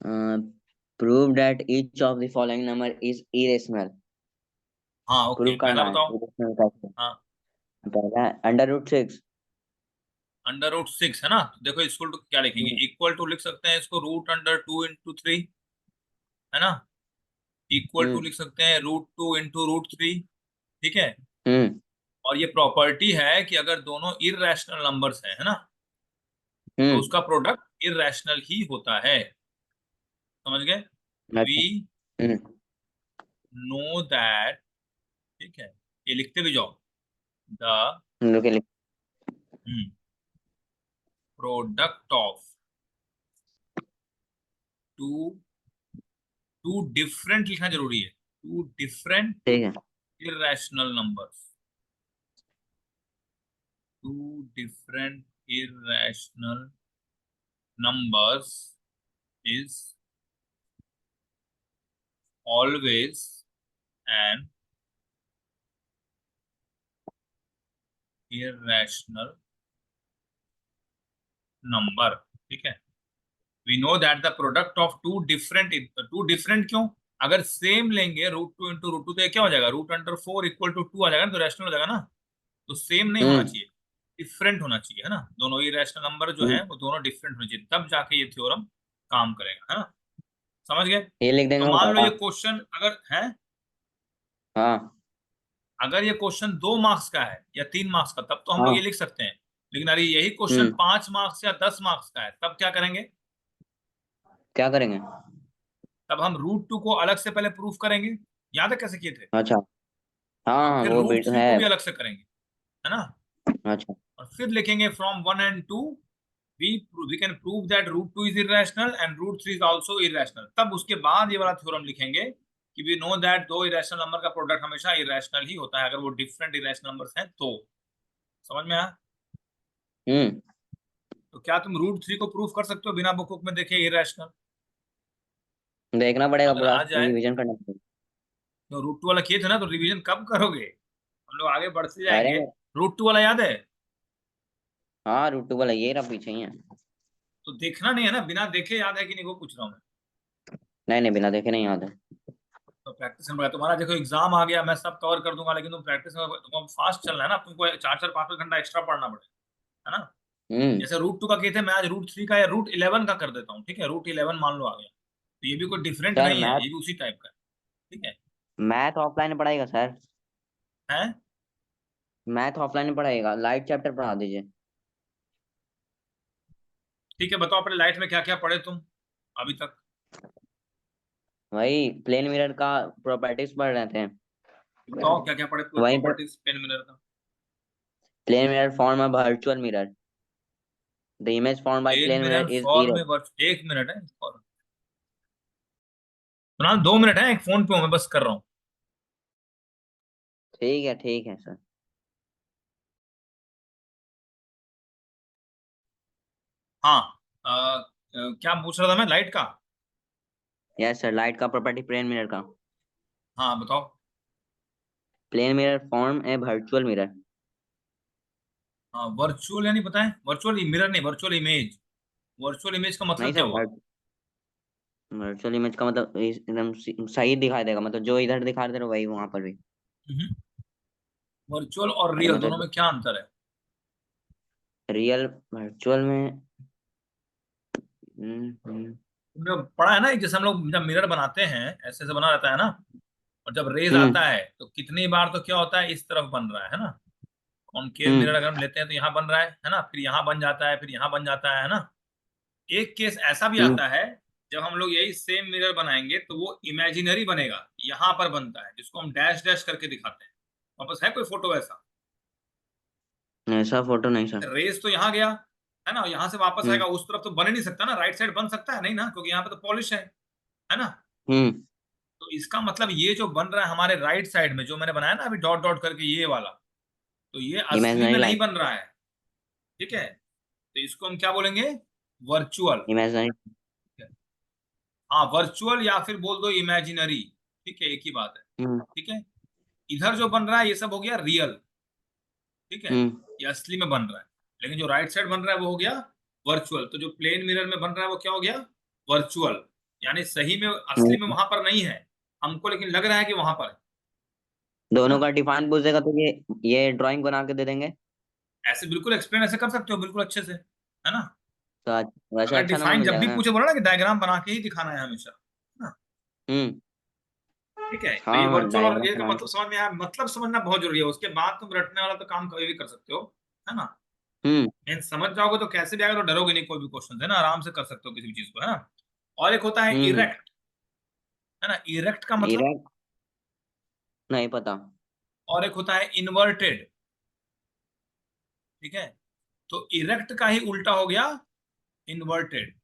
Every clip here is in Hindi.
Prove that each of the following number is irrational. हाँ ओके, प्रूव पहला करना है बताओ। इरेशनल कैसे। हाँ, पहला √6। √6 है ना, तो देखो इसको तो क्या लिखेंगे, इक्वल टू लिख सकते हैं इसको √2 × 3, है ना। इक्वल टू हम्म लिख सकते हैं √2 × √3, ठीक है। हम्म और ये प्रॉपर्टी है कि अगर दोनों इररेशनल नंबर्स हैं, है ना, तो हम्म उसका प्रोडक्ट इररेशनल ही होता है। समझ गए। वी अच्छा। हम्म नो दैट, ठीक है, ये लिखते भी जाओ। द हम लोग के लिए। Product of two two different लिखना जरूरी है, टू डिफरेंट ठीक है। irrational numbers, two different irrational numbers is always an irrational number, ठीक है। We know that the product of two different क्यों, अगर सेम लेंगे √2 × √2 तो ये क्या हो जाएगा, √4 = 2 आ जाएगा ना, तो रैशनल हो जाएगा ना। तो सेम नहीं होना हम्म चाहिए, डिफरेंट होना चाहिए, है ना। दोनों ही रैशनल नंबर जो हम्म है वो दोनों डिफरेंट होने चाहिए, तब जाके ये थ्योरम काम करेगा, है ना। समझ गए। ये लिख देंगे तो हम मान लो पहला। ये क्वेश्चन अगर है, हाँ अगर ये क्वेश्चन 2 मार्क्स का है या 3 मार्क्स का, तब तो हम लोग ये हाँ। लिख सकते हैं। लेकिन अरे यही क्वेश्चन हम्म 5 मार्क्स या 10 मार्क्स का है, तब क्या करेंगे। क्या करेंगे। तब हम √2 को अलग से पहले प्रूफ करेंगे, याद है कैसे किए थे। अच्छा। हाँ और हाँ, फिर वो रूट भी थ्री है। को भी अलग से करेंगे, है ना। अच्छा। और फिर लिखेंगे from 1 and 2 we we can prove that √2 is irrational and √3 is also irrational. तब उसके बाद ये वाला थ्योरम लिखेंगे कि वी नो दैट दो इरेशनल नंबर का प्रोडक्ट हमेशा इरेशनल ही होता है, अगर वो डिफरेंट इरेशनल नंबर्स हैं तो। समझ में आया। हम्म तो क्या तुम √3 को प्रूफ कर सकते हो बिना बुक बुक में देखे इरेशनल। देखना पड़ेगा, अगर पूरा आ जाए, रिवीजन करना पड़ेगा। तो √2 वाला किए थे ना, तो रिवीजन कब करोगे, हम लोग आगे बढ़ते जाएंगे। करेंगे। √2 वाला याद है। हाँ, √2 वाला ये रहा पीछे ही है। तो देखना नहीं है ना, बिना देखे याद है कि नहीं वो पूछ रहा हूँ मैं। नहीं नहीं, बिना देखे नहीं याद है। तो प्रैक्टिस में बढ़ा, तुम्हारा देखो एग्जाम आ गया, मैं सब कवर कर दूंगा, लेकिन तुम प्रैक्टिस में तुमको फास्ट चलना है ना, तुमको 4 4 5 5 घंटा एक्स्ट्रा पढ़ना पड़ेगा, है ना। हम्म जैसे √2 का किए थे, मैं आज √3 का या √11 का कर देता हूँ, ठीक है। √11 मान लो आ गया, तो ये भी कोई डिफरेंट सर, नहीं है, मैथ ये भी उसी टाइप का है, ठीक है। मैथ ऑफलाइन पढ़ाएगा सर। है, मैथ ऑफलाइन पढ़ाएगा, लाइट चैप्टर पढ़ा दीजिए। ठीक है। बताओ अपने लाइफ में क्या क्या पढ़े तुम अभी तक। वही प्लेन मिरर का प्रॉपर्टीज पढ़ रहे थे। बताओ क्या क्या पढ़े वहीं पर प्रॉपर्टीज पेन मिनर का। Plane mirror form a virtual mirror. The image form by pen plane mirror mirror is for में इरेज। वर्ष 1 मिनट है और फिलहाल 2 मिनट है, एक फोन पे हूं मैं, बस कर रहा हूँ। ठीक है सर। हाँ, क्या पूछ रहा था मैं, लाइट का। यस सर, लाइट का प्रॉपर्टी प्लेन मिरर का। हाँ बताओ। प्लेन मिरर फॉर्म ए वर्चुअल मिरर। हाँ, वर्चुअल यानी पता है, वर्चुअल मिरर नहीं, वर्चुअल इमेज। वर्चुअल इमेज का नहीं मतलब क्या सर, हुआ। वर्चुअल इमेज का मतलब एकदम सही दिखाई देगा, मतलब जो इधर दिखा रहे थे वही वहां पर भी। वर्चुअल और अरे रियल दोनों मतलब में क्या अंतर है। रियल वर्चुअल में। हम्म। तुमने पढ़ा है ना, जैसे हम लोग जब मिरर बनाते हैं ऐसे ऐसे बना रहता है ना, और जब रेज आता हम्म है तो कितनी बार तो क्या होता है, इस तरफ बन रहा है ना। कॉनकेव मिरर हम्म अगर हम लेते हैं तो यहाँ बन रहा है ना, फिर यहाँ बन जाता है, फिर यहाँ बन जाता है ना। एक केस ऐसा भी हम्म आता है, जब हम लोग यही सेम मिरर बनाएंगे तो वो इमेजिनरी बनेगा, यहाँ पर बनता है, जिसको हम डैश डैश करके दिखाते हैं। वापस है कोई फोटो ऐसा। ऐसा फोटो नहीं सर। रेस तो यहाँ गया, है ना, यहाँ से वापस हम्म आएगा, उस तरफ तो बन ही नहीं सकता ना, राइट साइड बन सकता है नहीं ना, क्योंकि यहाँ पे तो पॉलिश है ना। हम्म तो इसका मतलब ये जो बन रहा है हमारे राइट साइड में, जो मैंने बनाया ना अभी डॉट डॉट करके ये वाला, तो ये असली इमेजिनरी में नहीं लाइट। बन रहा है, ठीक है। तो इसको हम क्या बोलेंगे, वर्चुअल। इमेजिनरी। हाँ, वर्चुअल या फिर बोल दो इमेजिनरी, ठीक है, एक ही बात है, हम्म ठीक है। इधर जो बन रहा है ये सब हो गया रियल, ठीक है, हम्म ये असली में बन रहा है। लेकिन जो राइट साइड बन रहा है वो हो गया वर्चुअल। तो जो प्लेन मिरर में बन रहा है वो क्या हो गया, वर्चुअल। यानी सही में असली में वहां पर नहीं है हमको, लेकिन लग रहा है कि वहां पर है दोनों ना। का डिफाइन पूछेगा तो ये ड्राइंग बना के दे देंगे। ऐसे बिल्कुल एक्सप्लेन ऐसे कर सकते हो बिल्कुल अच्छे से, है ना। तो वैसे अगर अच्छा नंबर डिफाइन मिल जब जाएगा भी ना। पूछे बोला ना कि डायग्राम बना के ही दिखाना है हमेशा, है ना। हम्म। ठीक है, तो हाँ ये हाँ, वर्चुअल और डायग्राम ये का बना मतलब के। समझ में आया, मतलब समझना बहुत जरूरी है, उसके बाद तुम रटने वाला तो काम कभी भी कर सकते हो, है ना। हम्म। लेकिन समझ जाओगे तो कैसे भी आएगा तो डरोगे नहीं, कोई भी क्वेश्चन है ना, आराम से कर सकते हो किसी भी चीज को, है ना। और एक होता है हम्म। इरेक्ट, है ना, इरेक्ट का मतलब। इरेक्ट नहीं पता। और एक होता है इन्वर्टेड, ठीक है। तो इरेक्ट का ही उल्टा हो गया इन्वर्टेड।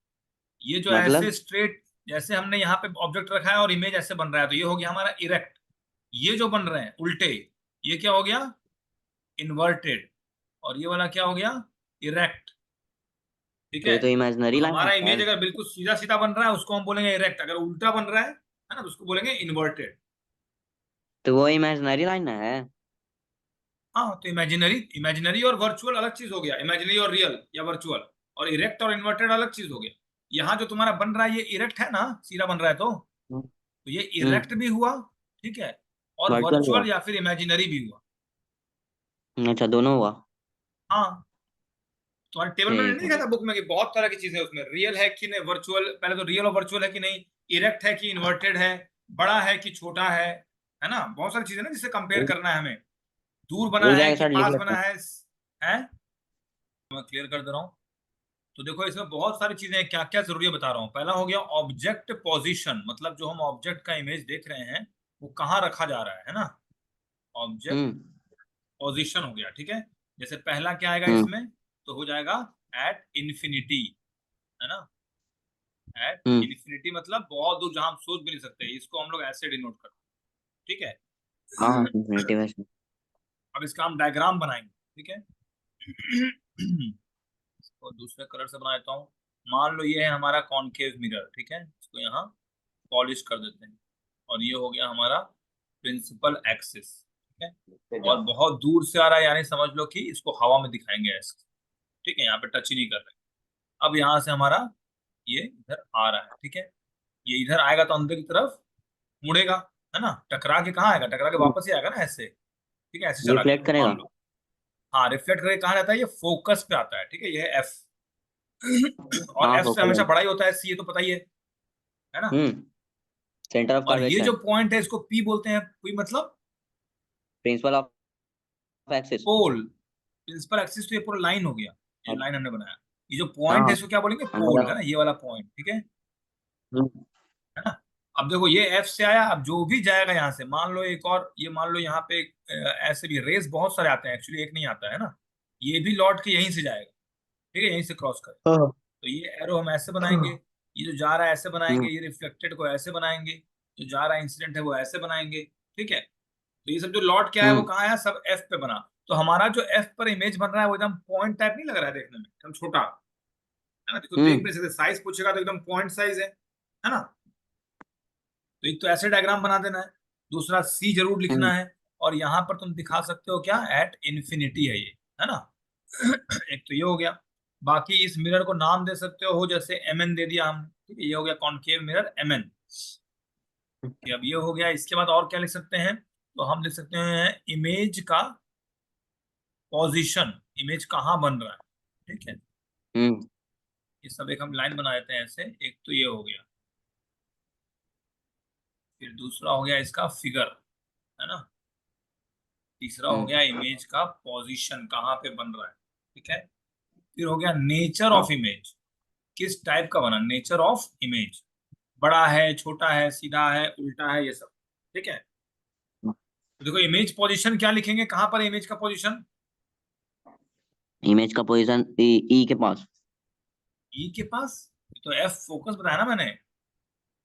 ये जो ऐसे मतलब स्ट्रेट, जैसे हमने यहाँ पे ऑब्जेक्ट रखा है और इमेज ऐसे बन रहा है, तो ये हो गया हमारा इरेक्ट। ये जो बन रहे हैं उल्टे, ये क्या हो गया, इन्वर्टेड। और ये वाला क्या हो गया, इरेक्ट, ठीक तो है। ये तो तो इमेजिनरी लाइन है हमारा इमेज यार। अगर बिल्कुल सीधा सीधा बन रहा है उसको हम बोलेंगे इरेक्ट, अगर उल्टा बन रहा है ना, तो उसको बोलेंगे इन्वर्टेड। तो वो इमेजिनरी लाइन है। हाँ, तो इमेजिनरी, इमेजिनरी और वर्चुअल अलग चीज हो गया, इमेजिनरी और रियल या वर्चुअल। और इरेक्ट और इन्वर्टेड अलग चीज हो गया। यहाँ जो तुम्हारा बन रहा है ये इरेक्ट है ना, सीधा बन रहा है, तो ये इरेक्ट हम्म। भी हुआ, ठीक है। और वर्चुअल हुआ। वर्चुअल या फिर इमेजिनरी भी हुआ। अच्छा, दोनों हुआ। हाँ, तुम्हारे टेबल में नहीं ठीक है। लिखा था बुक में कि बहुत तरह की चीजें उसमें, रियल है कि नहीं, वर्चुअल, पहले तो रियल और वर्चुअल है कि नहीं, इरेक्ट है कि इन्वर्टेड है, बड़ा है कि छोटा है ना, बहुत सारी चीजें ना जिससे कंपेयर करना है हमें, दूर बना रुक है जाएगा कि सर, लिख पास लेते बना हैं। है। मैं क्लियर कर दे रहा हूँ। तो देखो इसमें बहुत सारी चीजें हैं, क्या क्या जरूरी है बता रहा हूँ। पहला हो गया ऑब्जेक्ट पोजीशन, मतलब जो हम ऑब्जेक्ट का इमेज देख रहे हैं वो कहाँ रखा जा रहा है ना। ऑब्जेक्ट हम्म। पोजीशन हो गया, ठीक है। जैसे पहला क्या आएगा हम्म। इसमें, तो हो जाएगा एट इन्फिनिटी, है ना। एट हम्म। इन्फिनिटी मतलब बहुत दूर जहां हम सोच भी नहीं सकते, इसको हम लोग ऐसे डिनोट करते हैं, ठीक हाँ, है। इन्फिनिटी वैसे। अब इसका हम डायग्राम बनाएंगे, ठीक है। इसको दूसरे कलर से बना देता हूँ। मान लो ये है हमारा कॉनकेव मिरर, ठीक है, इसको यहाँ पॉलिश कर देते हैं। और ये हो गया हमारा प्रिंसिपल एक्सिस, ठीक है। और बहुत दूर से आ रहा है, यानी समझ लो कि इसको हवा में दिखाएंगे ऐसे, ठीक है, यहाँ पे टच ही नहीं कर रहे। अब यहाँ से हमारा ये इधर आ रहा है, ठीक है। ये इधर आएगा तो अंदर की तरफ मुड़ेगा, है ना, टकरा के कहाँ आएगा, टकरा के वापस ही आएगा ना ऐसे, ठीक है, ऐसे चला गया रिफ्लेक्ट करेगा। मान लो। हाँ, रिफ्लेक्ट करके कहाँ जाता है, ये फोकस पे आता है, ठीक है, ये है एफ। और हाँ, एफ से फोकल हमेशा है। बड़ा ही होता है, सी, ये तो पता ही है ना। हम्म। सेंटर ऑफ और ये जो कर्वेचर। पॉइंट है इसको पी बोलते हैं, पी मतलब principal of axis. Pole. Principal axis तो ये पूरा लाइन हो गया, ये लाइन हमने बनाया। ये जो पॉइंट है हाँ, इसको क्या बोलेंगे, पोल, है अंदर। ना, ये वाला पॉइंट, ठीक हम्म। है ना। अब देखो ये एफ से आया, अब जो भी जाएगा यहाँ से, मान लो एक और, ये मान लो यहाँ पे ऐसे भी रेस बहुत सारे आते हैं, एक्चुअली एक नहीं आता है ना। ये भी लौट के यहीं से जाएगा, ठीक है, यहीं से क्रॉस कर। हाँ। तो ये एरो हम ऐसे बनाएंगे, ये जो जा रहा है ऐसे बनाएंगे, हम्म। ये रिफ्लेक्टेड को ऐसे बनाएंगे, जो जा रहा है इंसिडेंट है वो ऐसे बनाएंगे, ठीक है। तो ये सब जो लौट के आया वो हम्म। कहाँ आया, सब एफ पे बना। तो हमारा जो एफ पर इमेज बन रहा है वो एकदम पॉइंट टाइप नहीं लग रहा है देखने में, एकदम छोटा, है ना, तो देख हम्म। नहीं सकते, साइज पूछेगा तो एकदम पॉइंट साइज है ना। तो एक तो ऐसे डायग्राम बना देना है, दूसरा सी जरूर लिखना हम्म। है। और यहां पर तुम दिखा सकते हो क्या, एट इन्फिनिटी है ये, है ना। एक तो ये हो गया। बाकी इस मिरर को नाम दे सकते हो जैसे एम एन दे दिया हमने, ठीक है, ये हो गया कॉनकेव मिरर एम एन। अब ये हो गया, इसके बाद और क्या लिख सकते हैं, तो हम लिख सकते हैं इमेज का पोजीशन, इमेज कहाँ बन रहा है, ठीक है। हम्म। ये सब एक हम लाइन बना देते हैं ऐसे, एक तो ये हो गया। फिर दूसरा हो गया इसका फिगर, है ना। तीसरा हो हम्म। गया इमेज का पोजीशन कहाँ पे बन रहा है, ठीक है। फिर हो गया नेचर ऑफ हाँ। इमेज, किस टाइप का बना, नेचर ऑफ इमेज, बड़ा है, छोटा है, सीधा है, उल्टा है, ये सब, ठीक है। तो देखो इमेज पोजीशन क्या लिखेंगे, कहां पर इमेज का पोजीशन, इमेज का पोजीशन ई के पास। ई के पास। तो एफ फोकस बताया ना मैंने,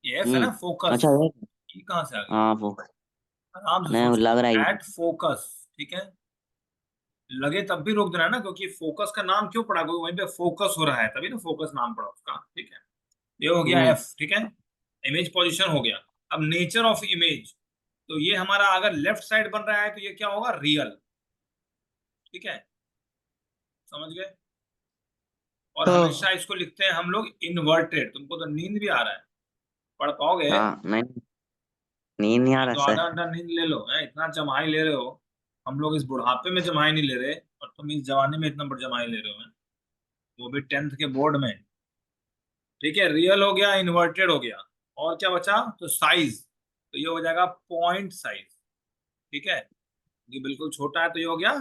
ये एफ है ना हम्म। फोकस, अच्छा है। ई कहां से आ गया, हाँ, वो आराम से नहीं सोच लो, लग रहा है ये। एट फोकस, ठीक है। लगे तब भी रोक देना है ना, क्योंकि फोकस का नाम क्यों पड़ा, क्योंकि वहीं पे फोकस हो रहा है, तभी ना फोकस नाम पड़ा उसका, ठीक है। ये हो गया हम्म। एफ, ठीक है, इमेज पोजीशन हो गया। अब नेचर ऑफ इमेज, तो ये हमारा अगर लेफ्ट साइड बन रहा है तो ये क्या होगा, रियल, ठीक है, समझ गए। और हमेशा हाँ। इसको लिखते हैं हम लोग इन्वर्टेड, तुमको तो नींद भी आ रहा है। पढ़ पाओगे? हाँ नहीं, नींद नहीं आ नहीं रहा तो आधा सर। घंटा नींद ले लो, है इतना जमाई ले रहे हो। हम लोग इस बुढ़ापे में जमाई नहीं ले रहे, और तुम इस जवानी में इतना बड़ा जमाई ले रहे हो, हैं? वो भी 10th के बोर्ड में। ठीक है, रियल हो गया, इन्वर्टेड हो गया, और क्या बचा? तो साइज, तो ये हो जाएगा पॉइंट साइज। ठीक है, ये बिल्कुल छोटा है तो ये हो गया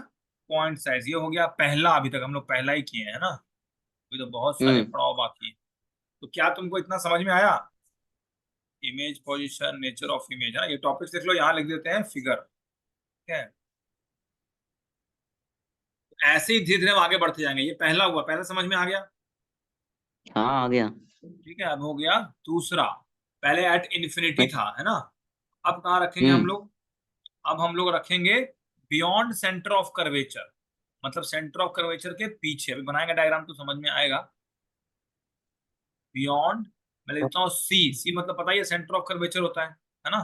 पॉइंट साइज। ये हो गया पहला, अभी तक हम लोग पहला ही किए हैं ना, अभी तो बहुत सारे हम्म। पड़ाव बाकी हैं। तो क्या तुमको इतना समझ में आया? Image position, nature of image, है ना, ये टॉपिक्स लिख लो, यहाँ लिख देते हैं फिगर। ठीक है, ऐसे ही धीरे धीरे हम आगे बढ़ते जाएंगे। ये पहला हुआ, पहला समझ में आ गया। हाँ आ गया। ठीक है, अब हो गया दूसरा। पहले एट इन्फिनिटी था, है ना, अब कहाँ रखेंगे हम हम्म। लोग? अब हम लोग रखेंगे बियॉन्ड सेंटर ऑफ कर्वेचर, मतलब सेंटर ऑफ कर्वेचर के पीछे। अभी बनाएंगे डायग्राम तो समझ में आएगा। बियॉन्ड, मैं लिखता हूँ सी, सी मतलब पता ही है सेंटर ऑफ कर्वेचर होता है ना।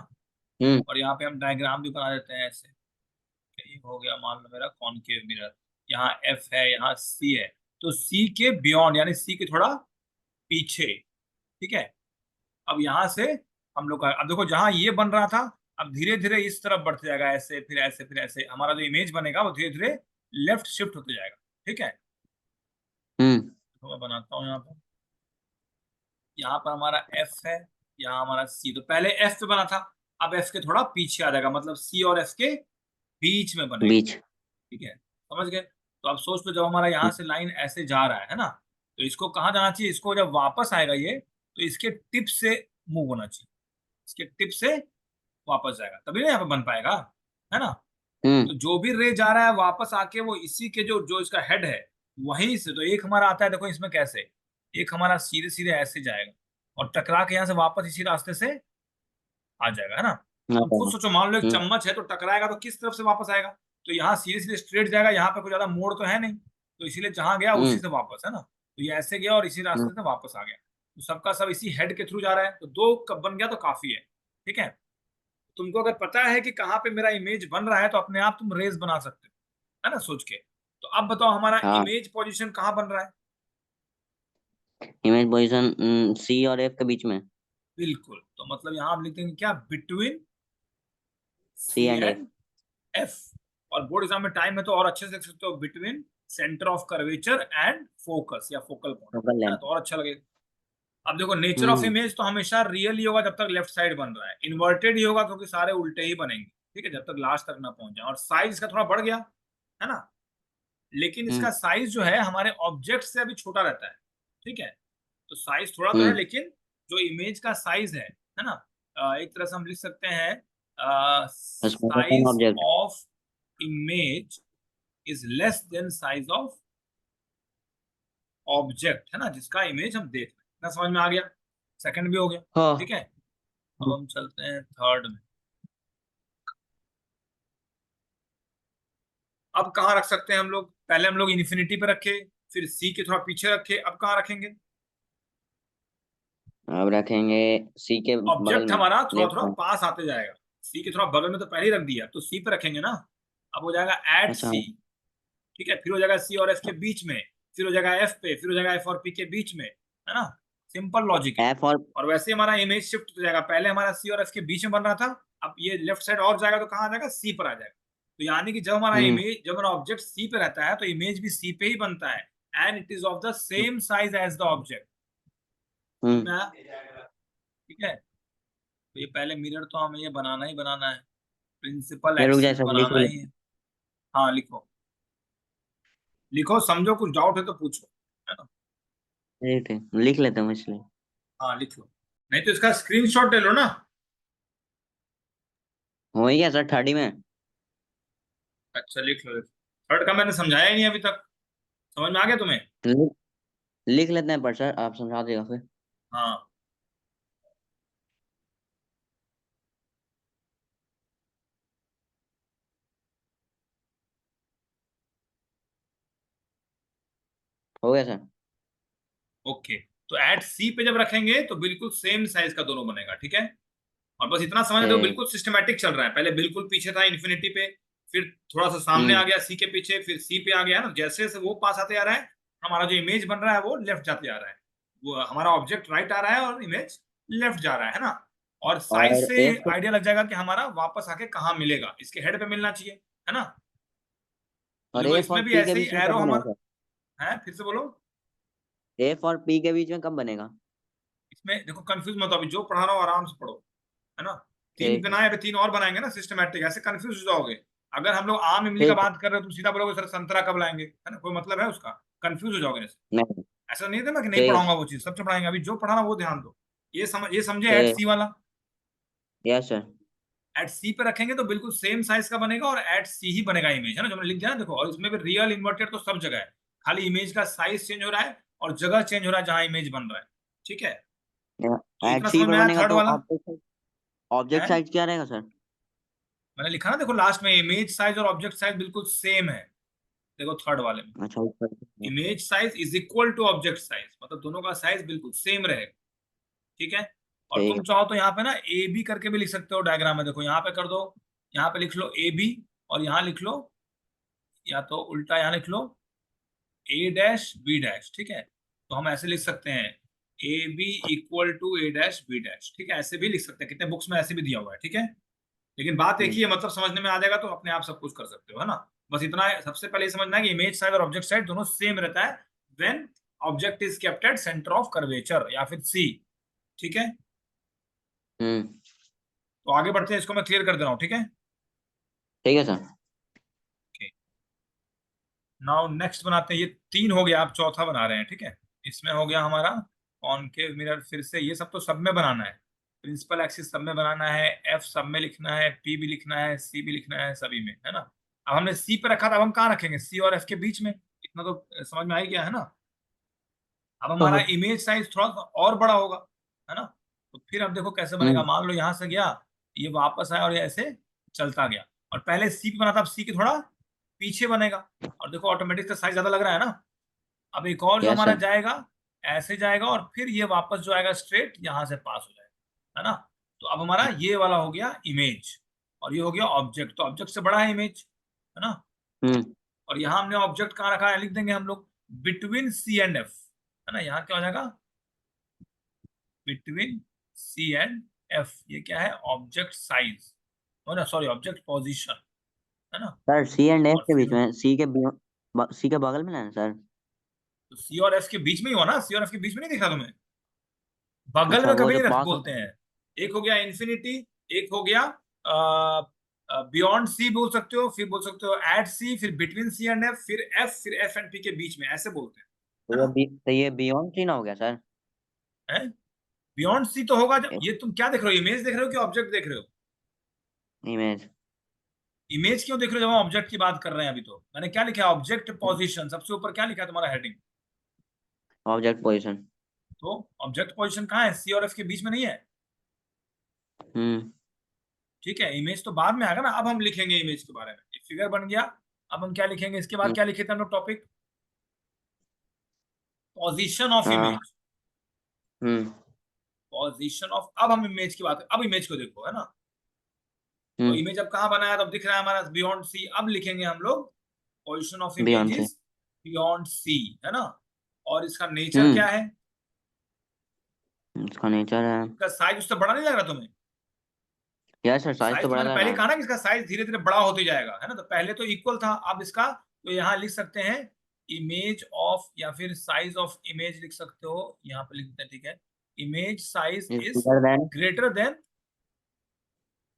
हम्म। और यहाँ पे हम डायग्राम भी बना देते हैं ऐसे। ये हो गया मान लो मेरा कॉनकेव मिरर, यहाँ एफ है, यहाँ सी है, तो सी के बियॉन्ड यानी सी के थोड़ा पीछे। ठीक है, अब यहाँ से हम लोग अब देखो जहां ये बन रहा था, अब धीरे धीरे इस तरफ बढ़ते जाएगा, ऐसे फिर ऐसे फिर ऐसे, हमारा जो इमेज बनेगा वो धीरे धीरे लेफ्ट शिफ्ट होते जाएगा। ठीक है, हम्म। तो मैं बनाता हूँ यहाँ पर हमारा एफ है, यहाँ हमारा सी। तो पहले एफ पे बना था, अब एफ के थोड़ा पीछे आ जाएगा, मतलब सी और एफ के बीच में बनेगा। बीच। ठीक है, समझ गए? तो अब सोच लो, जब हमारा यहाँ से लाइन ऐसे जा रहा है ना, तो इसको कहाँ जाना चाहिए? इसको जब वापस आएगा ये, तो इसके टिप से मूव होना चाहिए, इसके टिप से वापस जाएगा, तभी ना यहाँ पे बन पाएगा, है ना। हम्म। तो जो भी रे जा रहा है वापस आके वो इसी के जो जो इसका हेड है वहीं से, तो एक हमारा आता है, देखो इसमें कैसे, एक हमारा सीधे सीधे ऐसे जाएगा और टकरा के यहाँ से वापस इसी रास्ते से आ जाएगा, है ना। अब खुद सोचो, मान लो एक हम्म। चम्मच है, तो टकराएगा तो किस तरफ से वापस आएगा? तो यहाँ सीधे सीधे स्ट्रेट जाएगा, यहाँ पे कोई ज्यादा मोड़ तो है नहीं, तो इसीलिए जहां गया उसी हम्म। से वापस, है ना। तो ये ऐसे गया और इसी हम्म। रास्ते से वापस आ गया, तो सबका सब इसी हेड के थ्रू जा रहा है, तो दो कब बन गया तो काफी है। ठीक है, तुमको अगर पता है कि कहाँ पे मेरा इमेज बन रहा है, तो अपने आप तुम रेस बना सकते हो, है ना, सोच के। तो अब बताओ हमारा हाँ, इमेज पोजीशन कहाँ बन रहा है? इमेज पोजीशन सी और एफ के बीच में। बिल्कुल, तो मतलब यहाँ हम लिखते हैं क्या, between C C and F. And F. और बोर्ड एग्जाम में टाइम है तो और अच्छे से लिख सकते हो, between centre of curvature and focus या फोकल पॉइंट, फोकल है ना, लेंथ। तो और अच्छा लगेगा। अब देखो, नेचर ऑफ हम्म। इमेज तो हमेशा रियल ही होगा जब तक लेफ्ट साइड बन रहा है, इन्वर्टेड ही होगा क्योंकि सारे उल्टे ही बनेंगे। ठीक है, जब तक लास्ट तक ना पहुंच जाए। और साइज इसका थोड़ा बढ़ गया, है ना, लेकिन इसका हम्म। साइज जो है हमारे ऑब्जेक्ट से अभी छोटा रहता है। ठीक है, तो साइज थोड़ा तो है, हम्म। लेकिन जो इमेज का साइज है ना, एक तरह से हम लिख सकते हैं smallest size object. Of image is less than size of object, है ना, जिसका इमेज हम देख रहे हैं। इतना समझ में आ गया? सेकंड भी हो गया। ठीक हाँ। है, अब हम चलते हैं थर्ड में। अब कहाँ रख सकते हैं हम लोग? पहले हम लोग इन्फिनिटी पे रखे, फिर सी के थोड़ा पीछे रखे, अब कहाँ रखेंगे? अब रखेंगे सी के बगल ऑब्जेक्ट में। हमारा थोड़ा लेफ्ट थोड़ा में। पास आते जाएगा, सी के थोड़ा बगल में तो पहले ही रख दिया, तो सी पे रखेंगे ना। अब हो जाएगा एट अच्छा। सी। ठीक है, फिर हो जाएगा सी और एफ के बीच में, फिर हो जाएगा एफ पे, फिर हो जाएगा एफ और पी के बीच में, है ना। सिंपल लॉजिक है। एफ और। और वैसे ही हमारा इमेज शिफ्ट हो जाएगा, पहले हमारा सी और एफ के बीच में बन रहा था, अब ये लेफ्ट साइड और जाएगा तो कहाँ आ जाएगा? सी पर आ जाएगा। तो यानी कि जब हमारा हम्म। इमेज, जब हमारा ऑब्जेक्ट सी पे रहता है तो इमेज भी सी पे ही बनता है, and it is of the same size as the object. हम्म। ठीक है, तो ये पहले मिरर तो हमें ये बनाना ही बनाना है, प्रिंसिपल ये रुक जाए एक्सिस सब लिख बनाना ले। ही है। हाँ लिखो, लिखो, समझो, कुछ डाउट है तो पूछो, है ना। ठीक है, लिख लेते हैं इसलिए। हाँ लिख लो, नहीं तो इसका स्क्रीनशॉट ले लो ना। हो ही गया सर, थर्ड ही में। अच्छा लिख लो, थर्ड का मैंने समझाया ही नहीं अभी तक, समझ में आ गया तुम्हें? लिख लिख लेते हैं पर सर आप समझा देगा फिर। हाँ, हो गया सर। ओके। तो एट सी पे जब रखेंगे तो बिल्कुल सेम साइज का दोनों बनेगा। ठीक है, और बस इतना समझ दो, ठीक। बिल्कुल सिस्टमेटिक चल रहा है, पहले बिल्कुल पीछे था इन्फिनिटी पे, फिर थोड़ा सा सामने आ हम्म। गया सी के पीछे, फिर सी पे आ गया, है ना। जैसे जैसे वो पास आते आ रहा है, हमारा जो इमेज बन रहा है वो लेफ्ट जाते आ रहा है, वो हमारा ऑब्जेक्ट राइट आ रहा है और इमेज लेफ्ट जा रहा है ना, और साइज और से एफ आइडिया लग जाएगा कि हमारा वापस आके कहाँ मिलेगा, इसके हेड पे मिलना चाहिए, है ना। तो और देखो एफ और इसमें भी पी के ऐसे ही बीच में कब एरो बनेगा हमारा सर? है, फिर से बोलो। एफ और पी के बीच में कब बनेगा? इसमें देखो कंफ्यूज मत हो, अभी जो पढ़ा रहा हो आराम से पढ़ो, है ना। तीन ठीक है। बनाए, अभी तीन और बनाएंगे ना सिस्टमेटिक, ऐसे कंफ्यूज हो जाओगे। अगर हम लोग आम इमली का ठीक है। बात कर रहे हो, तुम सीधा बोलोगे सर संतरा कब लाएंगे, है ना, कोई मतलब है उसका, कंफ्यूज हो जाओगे ऐसे। नहीं। ऐसा नहीं था ना कि नहीं ठीक पढ़ाऊंगा है। वो चीज, सब पढ़ाएंगे, अभी जो पढ़ाना वो ध्यान दो। ये समझे एट ठीक। सी वाला। Yes sir. एट सी पे रखेंगे तो बिल्कुल सेम साइज का बनेगा, और एट सी ही बनेगा इमेज, है ना, जो मैंने लिख दिया ना देखो। और इसमें भी रियल इन्वर्टेड तो सब जगह है, खाली इमेज का साइज चेंज हो रहा है और जगह चेंज हो रहा है जहां इमेज बन रहा है। ठीक है, तो एट इतना सी समझ पर में आया बनेगा थर्ड तो वाला। ऑब्जेक्ट है, साइज क्या रहेगा सर? मैंने लिखा ना देखो लास्ट में, इमेज साइज और ऑब्जेक्ट साइज बिल्कुल सेम है। देखो थर्ड वाले में, अच्छा ऊपर। Image size is equal to object size, मतलब दोनों का साइज बिल्कुल सेम रहेगा। ठीक है, और ठीक तुम है। चाहो तो यहाँ पे ना ए बी करके भी लिख सकते हो डायग्राम में, देखो यहाँ पे कर दो, यहाँ पे लिख लो ए बी, और यहाँ लिख लो, या तो उल्टा यहाँ लिख लो ए डैश बी डैश। ठीक है, तो हम ऐसे लिख सकते हैं A B equal to A dash B dash. ठीक है, ऐसे भी लिख सकते हैं, कितने बुक्स में ऐसे भी दिया हुआ है। ठीक है, लेकिन बात एक ही है, मतलब समझने में आ जाएगा तो अपने आप सब कुछ कर सकते हो, है ना। बस इतना है, सबसे पहले ये समझना है कि इमेज साइज और ऑब्जेक्ट साइज दोनों सेम रहता है when object is kept at centre of curvature, या फिर सी। ठीक है, हम्म। तो आगे बढ़ते हैं, इसको मैं क्लियर कर दे रहा हूँ। ठीक है, ठीक है सर। नाउ नेक्स्ट बनाते हैं, ये तीन हो गया, आप चौथा बना रहे हैं। ठीक है, इसमें हो गया हमारा कॉनकेव मिरर, फिर से ये सब तो सब में बनाना है, प्रिंसिपल एक्सिस सब में बनाना है, एफ सब में लिखना है, पी भी लिखना है, सी भी लिखना है, सभी में, है ना। अब हमने सी पे रखा था, अब हम कहाँ रखेंगे, सी और एफ के बीच में, इतना तो समझ में आ ही गया, है ना। अब हमारा हाँ। इमेज साइज थोड़ा सा और बड़ा होगा, है ना। तो फिर अब देखो कैसे बनेगा, हम्म। मान लो यहाँ से गया, ये वापस आया और ये ऐसे चलता गया, और पहले सी पे बना था, अब सी के थोड़ा पीछे बनेगा, और देखो ऑटोमेटिक का साइज ज्यादा लग रहा है ना। अब एक और जो यस हमारा सर। जाएगा, ऐसे जाएगा, और फिर ये वापस जो आएगा स्ट्रेट यहाँ से पास हो जाएगा, है ना। तो अब हमारा ये वाला हो गया इमेज, और ये हो गया ऑब्जेक्ट, तो ऑब्जेक्ट से बड़ा है इमेज, है ना। हम्म। और यहाँ हमने ऑब्जेक्ट कहाँ रखा है, लिख देंगे हम लोग बिटवीन सी एंड एफ, है ना। यहाँ क्या हो जाएगा, बिटवीन सी एंड एफ, ये क्या है, ऑब्जेक्ट साइज, हो ना, सॉरी ऑब्जेक्ट पोजीशन, है ना। सर सी एंड एफ और के फिर बीच में, सी के बगल में ना है सर? तो सी और एफ के बीच में ही हो ना, सी और एफ के बीच में नहीं दिख रहा तुम्हें, बगल अच्छा में वो कभी जो नहीं रख पास बोलते हैं। एक हो गया इन्फिनिटी, एक हो गया बियॉन्ड सी बोल सकते हो, फिर बोल सकते हो एट सी, फिर बिटवीन सी एंड एफ, फिर एफ एंड पी के बीच में, ऐसे बोलते हैं, है ना। तो ये बियॉन्ड सी ना हो गया सर? है, बियॉन्ड सी तो होगा जब, ये तुम क्या देख रहे हो, इमेज देख रहे हो कि ऑब्जेक्ट देख रहे हो। इमेज। इमेज क्यों देख रहे हो जब हम ऑब्जेक्ट की बात कर रहे हैं, अभी तो मैंने क्या लिखा है, ऑब्जेक्ट पोजीशन, सबसे ऊपर क्या लिखा है तुम्हारा हेडिंग। Object position. तो ऑब्जेक्ट पोजीशन कहाँ है, सी और एफ के बीच में नहीं है। हम्म। ठीक है, इमेज तो बाद में आएगा ना, अब हम लिखेंगे इमेज के बारे में, फिगर बन गया। अब हम क्या लिखेंगे, इसके बाद हम्म। क्या लिखे थे हम लोग टॉपिक, पोजीशन ऑफ हाँ। Image, hmm. पोजीशन ऑफ, अब हम इमेज की बात, अब इमेज को देखो, है ना। तो हम्म। इमेज अब कहाँ बनाया, तो अब दिख रहा है हमारा बियॉन्ड सी, अब लिखेंगे हम लोग पोजीशन ऑफ इमेज बियॉन्ड से। इज बियॉन्ड सी, है ना। और इसका नेचर क्या हम्म। है, इसका नेचर है। इसका साइज उससे बड़ा नहीं लग रहा तुम्हें। यस सर, साइज साइज तो तो बड़ा मैंने लग पहले रहा ही है। कहा ना कि इसका साइज धीरे धीरे बड़ा होते जाएगा, है ना। तो पहले तो इक्वल था, अब इसका तो यहाँ लिख सकते हैं इमेज ऑफ, या फिर साइज ऑफ इमेज लिख सकते हो, यहाँ पे लिख देते हैं, ठीक है। Image size is is bigger than greater than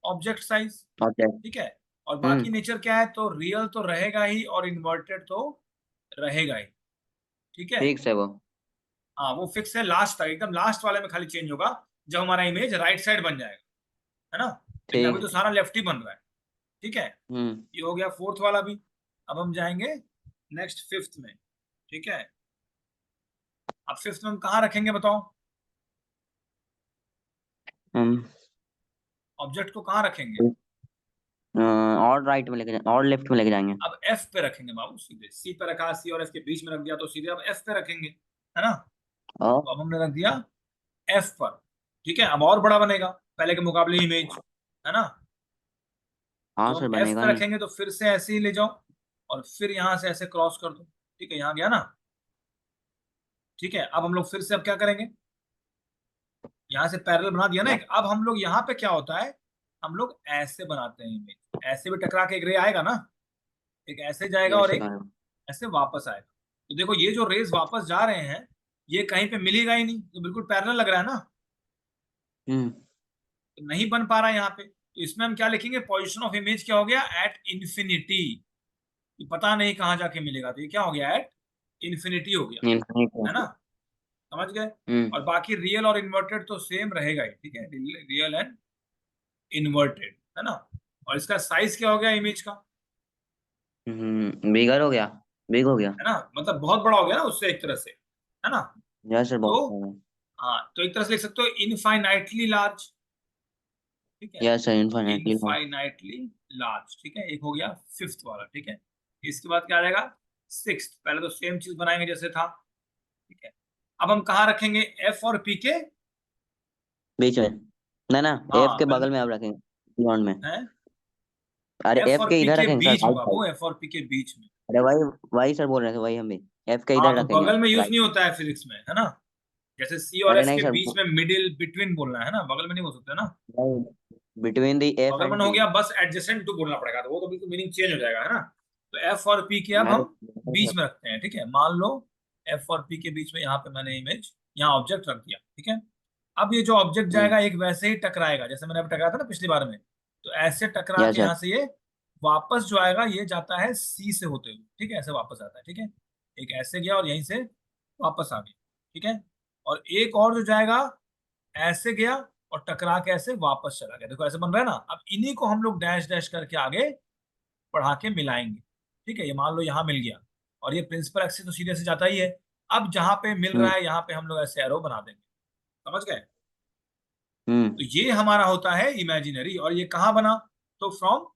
object size. Object. ठीक है, और बाकी हम्म। नेचर क्या है, तो रियल तो रहेगा ही, और इन्वर्टेड तो रहेगा ही। ठीक है, ठीक से वो। हाँ वो फिक्स है, लास्ट तक एकदम लास्ट वाले में खाली चेंज होगा जब हमारा इमेज राइट साइड बन जाएगा, है ना। लेकिन अभी ठीक तो है। सारा लेफ्ट ही बन रहा है। ठीक है, हम्म। ये हो गया फोर्थ वाला भी। अब हम जाएंगे नेक्स्ट फिफ्थ में। ठीक है, अब फिफ्थ में हम कहाँ रखेंगे बताओ, हम्म। ऑब्जेक्ट को कहाँ रखेंगे। और राइट में लेके जाए और लेफ्ट में लेके जाएंगे? अब एफ पे रखेंगे बाबू, सीधे सी पे रखा, सी और एफ के बीच में रख दिया, तो सीधे अब एफ पे रखेंगे, है ना। और तो अब हमने रख दिया एफ पर। ठीक है, अब और बड़ा बनेगा पहले के मुकाबले इमेज, है ना। हाँ जब सर हम एफ बनेगा पे ही। रखेंगे तो फिर से ऐसे ही ले जाओ, और फिर यहां से ऐसे क्रॉस कर दो। ठीक है, यहाँ गया ना। ठीक है, अब हम लोग फिर से अब क्या करेंगे, यहाँ से पैरेलल बना दिया ना एक। अब हम लोग यहाँ पे क्या होता है, हम लोग ऐसे बनाते हैं इमेज, ऐसे भी टकरा के एक रे आएगा ना, एक ऐसे जाएगा और ऐसे एक कहा। ऐसे वापस आएगा। तो देखो ये जो रेज वापस जा रहे हैं, ये कहीं पे मिलेगा ही नहीं, तो बिल्कुल पैरेलल लग रहा है ना, हम्म। तो नहीं बन पा रहा है यहाँ पे। तो इसमें हम क्या लिखेंगे, पोजिशन ऑफ इमेज क्या हो गया, एट इन्फिनिटी। पता नहीं कहाँ जाके मिलेगा, तो ये क्या हो गया, एट इन्फिनिटी हो गया, है ना, इन्फिनिटी। समझ गए। हम्म। और बाकी रियल और इन्वर्टेड तो सेम रहेगा ही, ठीक है, रियल एंड इन्वर्टेड, है ना। और इसका साइज क्या हो गया इमेज का, बिगर हो गया। बिग हो गया। है ना, मतलब बहुत बड़ा हो गया ना उससे एक तरह से, है ना। यस सर, तो बहुत। हाँ, तो एक तरह से लिख सकते हो इनफाइनाइटली लार्ज, ठीक है, yes sir, infinity. Infinitely large, ठीक है, एक हो गया फिफ्थ वाला, ठीक है। इसके बाद क्या आ जाएगा, सिक्स्थ। पहले तो सेम चीज बनाएंगे जैसे था, ठीक है। अब हम कहाँ रखेंगे एफ और पी के, बीच में। ना ना, एफ हाँ के पहले बगल में आप रखेंगे। बियॉन्ड में। है, अरे एफ एफ और के पी इधर के रखेंगे सर, बीच में राइट साइड। बाबू, एफ और पी के बीच में। अरे वही वही सर बोल रहे थे, वही हम भी। एफ के हाँ इधर तो रखेंगे। बगल में यूज नहीं राइट। होता है फिजिक्स में, है ना, जैसे सी और अरे एस नहीं के सर। बीच में मिडिल बिटवीन बोलना है ना, बगल में नहीं बोल सकते ना। बिटवीन द एफ बगल में एंड ना हो पी। गया बस एडजेसेंट टू बोलना पड़ेगा, तो वो तो बिल्कुल मीनिंग चेंज हो जाएगा, है ना। तो एफ और पी के अब अरे हम बीच में रखते हैं, ठीक है। मान लो एफ और पी के बीच में यहाँ पे मैंने इमेज, यहाँ ऑब्जेक्ट रख दिया, ठीक है। अब ये जो ऑब्जेक्ट जाएगा एक वैसे ही टकराएगा जैसे मैंने अभी टकराया था ना पिछली बार में, तो ऐसे टकरा यस के सर। यहाँ से ये वापस जो आएगा ये जाता है सी से होते हुए, ठीक है, ऐसे वापस आता है, ठीक है। एक ऐसे गया और यहीं से वापस आ गया, ठीक है। और एक और जो जाएगा ऐसे गया और टकरा के ऐसे वापस चला गया, देखो ऐसे बन रहा है ना। अब इन्हीं को हम लोग डैश डैश करके आगे बढ़ा के मिलाएंगे, ठीक है। ये मान लो यहाँ मिल गया और ये प्रिंसिपल एक्सिस तो सीधे से जाता ही है। अब जहां पे मिल रहा हम्म। है यहाँ पे हम लोग ऐसे एरो बना देंगे, समझ गए। हम्म। तो ये हमारा होता है इमेजिनरी। और ये कहाँ बना, तो फ्रॉम,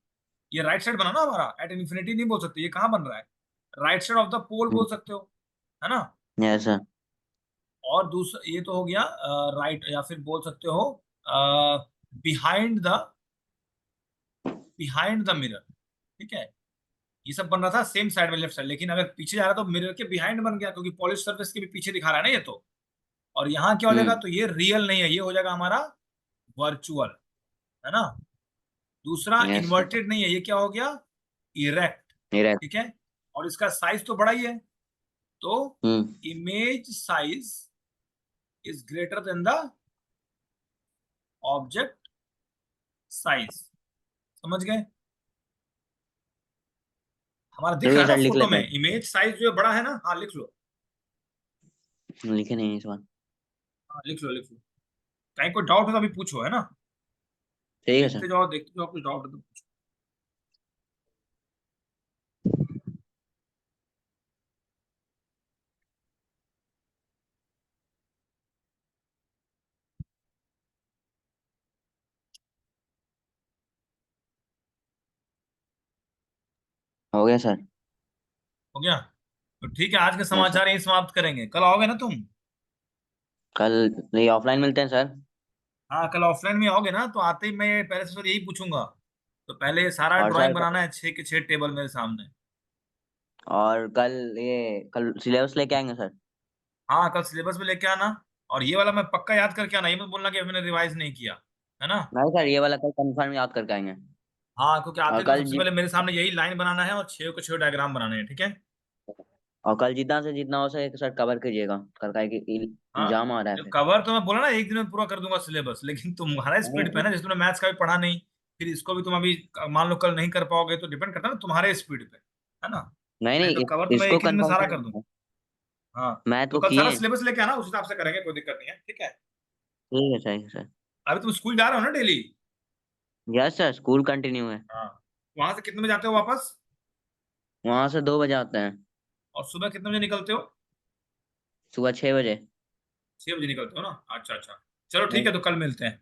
ये राइट साइड बना ना हमारा, एट इन्फिनिटी नहीं बोल सकते, ये कहाँ बन रहा है, राइट साइड ऑफ द पोल बोल सकते हो, है ना। Yes sir. और दूसरा ये तो हो गया राइट, या फिर बोल सकते हो behind the, behind the mirror, ठीक है। ये सब बन रहा था सेम साइड में लेफ्ट साइड, लेकिन अगर पीछे जा रहा तो मिरर के बिहाइंड बन गया, क्योंकि पॉलिश सरफेस के भी पीछे दिखा रहा है ना ये तो। और यहाँ क्या हो जाएगा, हम्म। तो ये रियल नहीं है, ये हो जाएगा हमारा वर्चुअल, है ना। दूसरा यस सर। इन्वर्टेड नहीं है, ये क्या हो गया, इरेक्ट, मेरा। ठीक है। और इसका साइज तो बड़ा ही है, तो हम्म। Image size is greater than the object size, समझ गए। हमारा दिख ठीक रहा है है सर, ना लिख फोटो लेते में, हैं। इमेज साइज जो है बड़ा है ना, हाँ लिख लो। लिखे नहीं इस बार। हाँ लिख लो लिख लो, कहीं कोई डाउट हो तो अभी पूछो, है ना। ठीक है सर। देखते जाओ, कुछ डाउट हो तो पूछो। हो गया सर। हो गया, तो ठीक है, आज के यस सर। समाचार यही समाप्त करेंगे, कल आओगे ना तुम। कल नहीं, ऑफलाइन मिलते हैं सर। हाँ कल ऑफलाइन में आओगे ना, तो आते ही मैं पहले से यही पूछूंगा। तो पहले ये सारा और ड्राइंग सर बनाना है, 6 के 6 टेबल मेरे सामने। और कल सिलेबस लेके आएंगे सर। हाँ कल सिलेबस में लेके आना, और ये वाला मैं पक्का याद करके आना, ये मत बोलना कि अभी मैंने रिवाइज नहीं किया, है ना। नहीं सर, ये वाला कल कंफर्म याद करके आएंगे। हाँ क्योंकि आते और दिन कल सबसे जी। पहले मेरे सामने यही लाइन बनाना है और 6 के 6 डायग्राम बनाने हैं, ठीक है। और कल जितना से जितना हो सके सर कवर कीजिएगा। कल का हाँ एग्जाम आ रहा है जो फिर। कवर तो मैं बोला ना एक दिन में पूरा कर दूंगा सिलेबस, लेकिन तुम्हारा स्पीड पे है नहीं ना, जैसे तुमने मैथ्स का भी पढ़ा नहीं, फिर इसको भी तुम अभी मान लो कल नहीं कर पाओगे, तो डिपेंड करता है ना तुम्हारे स्पीड पे, है ना। नहीं नहीं तो नहीं, कवर तो मैं इसको एक ही दिन में कंफर्म सारा कर दूंगा। कर। हाँ मैथ तो को कल सारा किए। सिलेबस लेके आना, उस हिसाब से करेंगे, कोई दिक्कत नहीं है, ठीक है। ठीक है सर सर। अभी तुम स्कूल जा रहे हो ना daily. Yes sir, school continue है। हाँ, वहां से कितने बजे आते हो वापस, वहां से 2 बजे आते हैं। और सुबह कितने बजे निकलते हो। सुबह 6 बजे। 6 बजे निकलते हो ना, अच्छा अच्छा। चलो ठीक है, तो कल मिलते हैं।